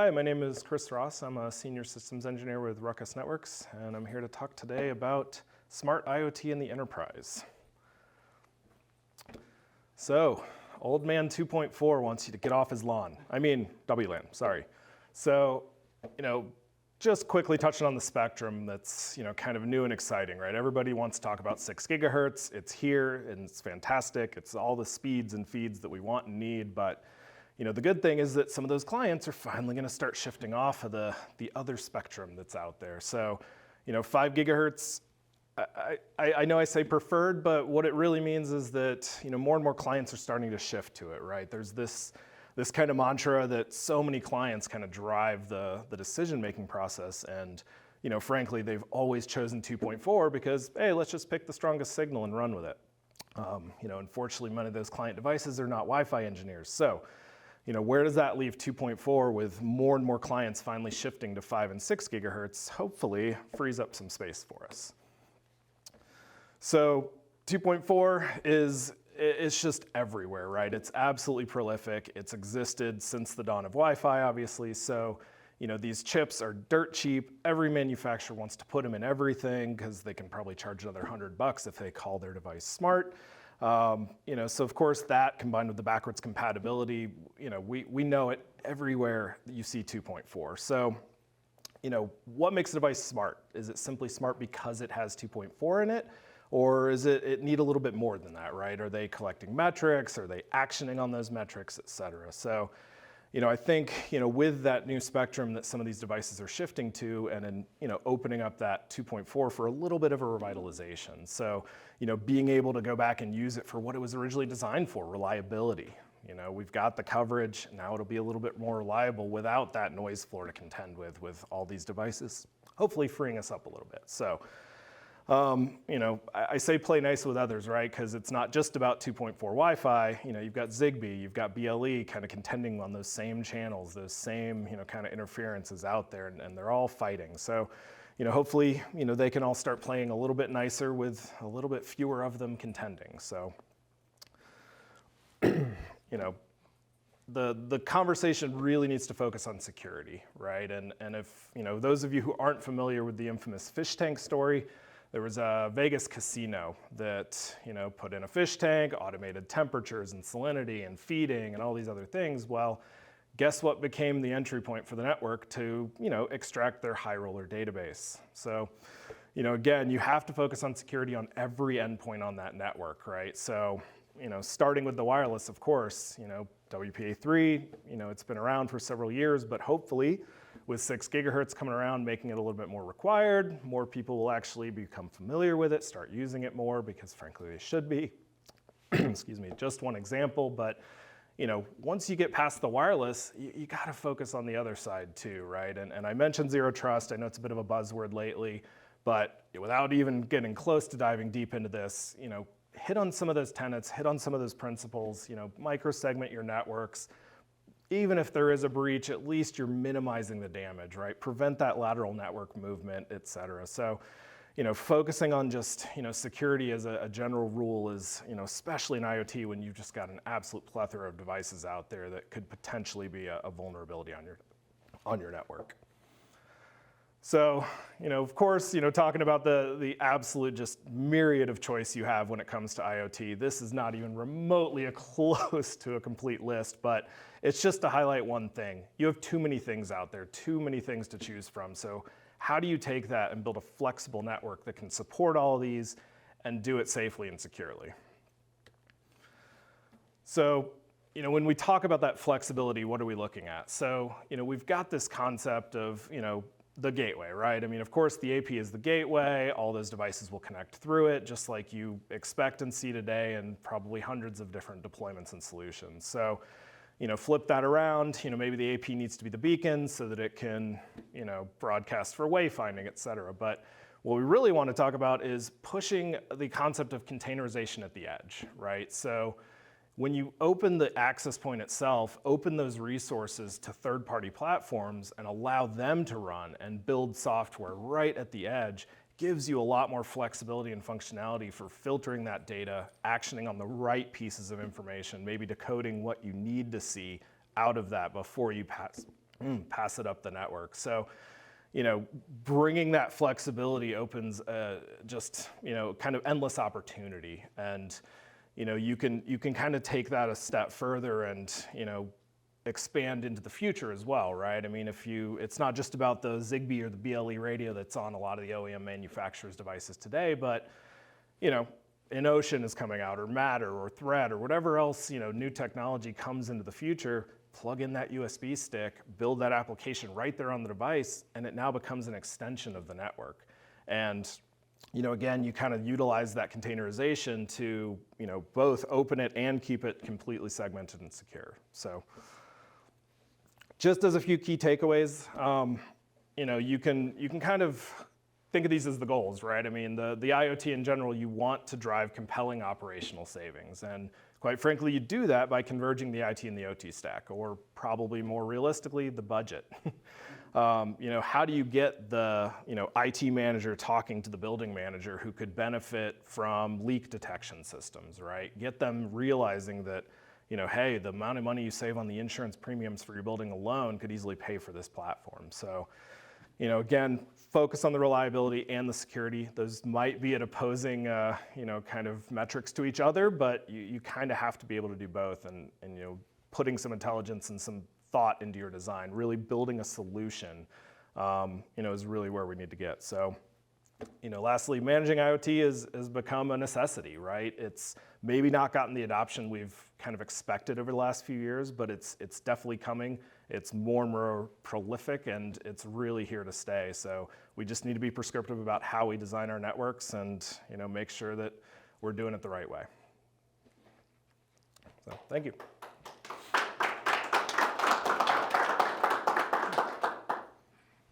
Hi, my name is Chris Ross. I'm a senior systems engineer with Ruckus Networks, and I'm here to talk today about smart IoT in the enterprise. So, old man 2.4 wants you to get off his lawn. I mean, WLAN, sorry. So, just quickly touching on the spectrum that's, kind of new and exciting, right? Everybody wants to talk about 6 gigahertz. It's here, and it's fantastic. It's all the speeds and feeds that we want and need, but the good thing is that some of those clients are finally going to start shifting off of the other spectrum that's out there. So, 5 gigahertz, I know I say preferred, but what it really means is that, more and more clients are starting to shift to it, right? There's this kind of mantra that so many clients kind of drive the decision-making process. And, frankly, they've always chosen 2.4 because, hey, let's just pick the strongest signal and run with it. Unfortunately, many of those client devices are not Wi-Fi engineers. So, where does that leave 2.4 with more and more clients finally shifting to 5 and 6 gigahertz? Hopefully frees up some space for us. So 2.4 it's just everywhere, right? It's absolutely prolific. It's existed since the dawn of Wi-Fi, obviously. So, these chips are dirt cheap. Every manufacturer wants to put them in everything because they can probably charge another $100 if they call their device smart. So of course that combined with the backwards compatibility, we know it everywhere that you see 2.4. So, what makes a device smart? Is it simply smart because it has 2.4 in it? Or is it need a little bit more than that, right? Are they collecting metrics? Are they actioning on those metrics, et cetera? So, I think, with that new spectrum that some of these devices are shifting to and then, opening up that 2.4 for a little bit of a revitalization. So, being able to go back and use it for what it was originally designed for, reliability. We've got the coverage, now it'll be a little bit more reliable without that noise floor to contend with all these devices, hopefully freeing us up a little bit. So, I say play nice with others, right? Because it's not just about 2.4 Wi-Fi. You've got Zigbee, you've got BLE kind of contending on those same channels, those same, kind of interferences out there, and they're all fighting. So, hopefully, they can all start playing a little bit nicer with a little bit fewer of them contending. So, the conversation really needs to focus on security, right? And if, those of you who aren't familiar with the infamous fish tank story, there was a Vegas casino that, put in a fish tank, automated temperatures and salinity and feeding and all these other things. Well, guess what became the entry point for the network to, extract their high roller database? So, again, you have to focus on security on every endpoint on that network, right? So, starting with the wireless, of course, WPA3, it's been around for several years, but hopefully with 6 gigahertz coming around, making it a little bit more required, more people will actually become familiar with it, start using it more because frankly they should be. Excuse me, just one example, but once you get past the wireless, you gotta focus on the other side too, right? And I mentioned zero trust, I know it's a bit of a buzzword lately, but without even getting close to diving deep into this, hit on some of those tenets, hit on some of those principles, micro-segment your networks. Even if there is a breach, at least you're minimizing the damage, right? Prevent that lateral network movement, et cetera. So, focusing on just, security as a general rule is, especially in IoT when you've just got an absolute plethora of devices out there that could potentially be a vulnerability on your network. So, of course, talking about the absolute just myriad of choice you have when it comes to IoT, this is not even remotely close to a complete list, but it's just to highlight one thing. You have too many things out there, too many things to choose from. So how do you take that and build a flexible network that can support all of these and do it safely and securely? So, when we talk about that flexibility, what are we looking at? So, we've got this concept of, the gateway, right? I mean, of course, the AP is the gateway. All those devices will connect through it, just like you expect and see today, and probably hundreds of different deployments and solutions. So, flip that around. Maybe the AP needs to be the beacon so that it can, broadcast for wayfinding, et cetera. But what we really want to talk about is pushing the concept of containerization at the edge, right? So, when you open the access point itself, open those resources to third-party platforms and allow them to run and build software right at the edge, gives you a lot more flexibility and functionality for filtering that data, actioning on the right pieces of information, maybe decoding what you need to see out of that before you pass pass it up the network. So, bringing that flexibility opens just, kind of endless opportunity. And, you can kind of take that a step further and, expand into the future as well, right? I mean, it's not just about the Zigbee or the BLE radio that's on a lot of the OEM manufacturers' devices today, but, InOcean is coming out, or Matter, or Thread, or whatever else, new technology comes into the future. Plug in that USB stick, build that application right there on the device, and it now becomes an extension of the network. And, again, you kind of utilize that containerization to, both open it and keep it completely segmented and secure. So just as a few key takeaways, you can kind of think of these as the goals, right? I mean, the IoT in general, you want to drive compelling operational savings. And quite frankly, you do that by converging the IT and the OT stack, or probably more realistically, the budget. How do you get the IT manager talking to the building manager who could benefit from leak detection systems, right? Get them realizing that, hey, the amount of money you save on the insurance premiums for your building alone could easily pay for this platform. So, again, focus on the reliability and the security. Those might be at opposing, kind of metrics to each other, but you kind of have to be able to do both, and putting some intelligence and some thought into your design, really building a solution, is really where we need to get. So, lastly, managing IoT has become a necessity, right? It's maybe not gotten the adoption we've kind of expected over the last few years, but it's definitely coming. It's more and more prolific, and it's really here to stay. So we just need to be prescriptive about how we design our networks, and make sure that we're doing it the right way. So thank you.